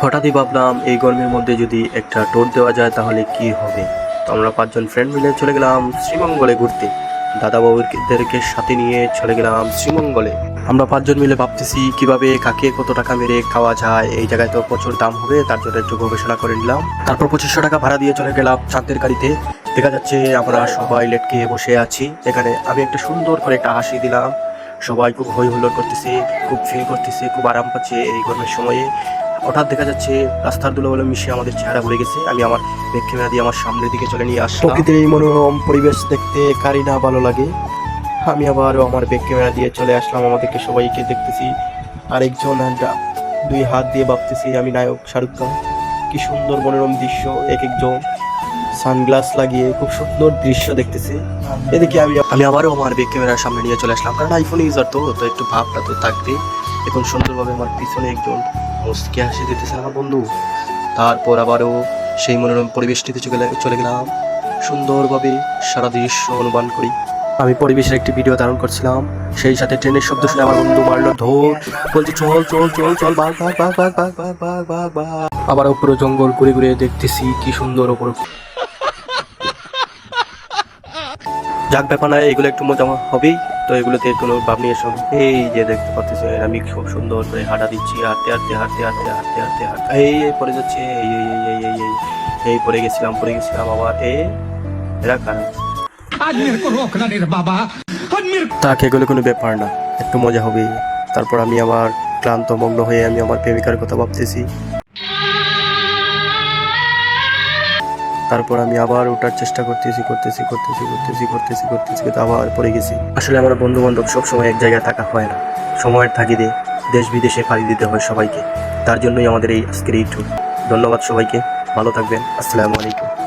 হঠাৎই ভাবলাম এই গরমের মধ্যে যদি একটা ট্যুর দেওয়া যায় তাহলে কি হবে। তো আমরা 5 জন ফ্রেন্ড মিলে চলে গেলাম শ্রীমঙ্গলে ঘুরতে। দাদাবাবুদেরকে সাথে নিয়ে চলে গেলাম শ্রীমঙ্গলে। আমরা 5 জন মিলে ভাবতেছি কিভাবে কাকে কত টাকা মেরে খাওয়া যায়। এই জায়গায় তো প্রচুর দাম হবে, তার জন্য একটু গবেষণা করে নিলাম। তারপর 2500 টাকা ভাড়া দিয়ে চলে গেলাম চাঁদের গাড়িতে। দেখা যাচ্ছে আমরা সবাই লেটকে বসে আছি। এখানে আমি একটা সুন্দর করে একটা হাসি দিলাম। সবাই খুব হই হুল্লোড় করতেছে, খুব ফিল করতেছে, খুব আরাম পাচ্ছে এই গরমের সময়ে। হঠাৎ দেখা যাচ্ছে রাস্তার ধুলোগুলো মিশে আমাদের চেহারা ভরে গেছে। আমি আমার ব্যাক ক্যামেরা দিয়ে আমার সামনের দিকে চলে নিয়ে আসলাম। প্রকৃতির এই মনোরম পরিবেশ দেখতে কারি না ভালো লাগে। আমি আবার আমার ব্যাক ক্যামেরা দিয়ে চলে আসলাম, আমাদেরকে সবাইকে দেখতেছি। আরেকজন দুই হাত দিয়ে ভাবতেছি আমি নায়ক শাহরুখ খান। কি সুন্দর মনোরম দৃশ্য, এক একজন সানগ্লাস লাগিয়ে খুব সুন্দর দৃশ্য দেখতেছি। এদিকে আমি আবারও আমার ব্যাক ক্যামেরার সামনে নিয়ে চলে আসলাম, কারণ আইফোন ইউজার তো একটু ভাবটা তো থাকবে। এখন সুন্দরভাবে আমার পিছনে একজন মুস্কি হাসি দিতেছে আমার বন্ধু। তারপর আবারও সেই মনোরম পরিবেশটিতে চলে গেলাম, সুন্দরভাবে সারা দৃশ্য অনুমান করি। আমি পরিবেশের একটি ভিডিও ধারণ করছিলাম, সেই সাথে ট্রেনের শব্দ শুনে আমার বন্ধু মারলো ধর, বলছে চল চল চল চল বাঘ বাঘ বাঘ বাঘ বাঘ বাঘ বাঘ বাঘ বাঘ। আবার উপরে জঙ্গল ঘুরে ঘুরে দেখতেছি কি সুন্দর উপরে। যাক ব্যাপার না, এগুলো একটু মজা হবেই, তো এগুলোতে কোনো ভাব নিয়ে এসব। এই যে দেখতে পাচ্ছেন আমি খুব সুন্দর করে হাঁটা দিচ্ছি, হাঁটতে হাঁটতে হাঁটতে হাঁটতে হাঁটতে হাঁটতে হাঁটতে এই পড়ে যাচ্ছে, এই পড়ে গেছিলাম আবার এরা কারণ তাকে এগুলো কোনো ব্যাপার না, একটু মজা হবে। তারপর আমি আবার ক্লান্ত মগ্ন হয়ে আমি আমার প্রেমিকার কথা ভাবতেছি। তারপর আমি আবার ওঠার চেষ্টা করতেছি কিন্তু আবার পড়ে গেছি। আসলে আমার বন্ধু বান্ধব সবসময় এক জায়গায় থাকা হয় না, সময়ের তাগিদে দেশ বিদেশে পাড়ি দিতে হয় সবাইকে। তার জন্যই আমাদের এই আজকের এই ট্যুর। ধন্যবাদ সবাইকে, ভালো থাকবেন, আসসালামু আলাইকুম।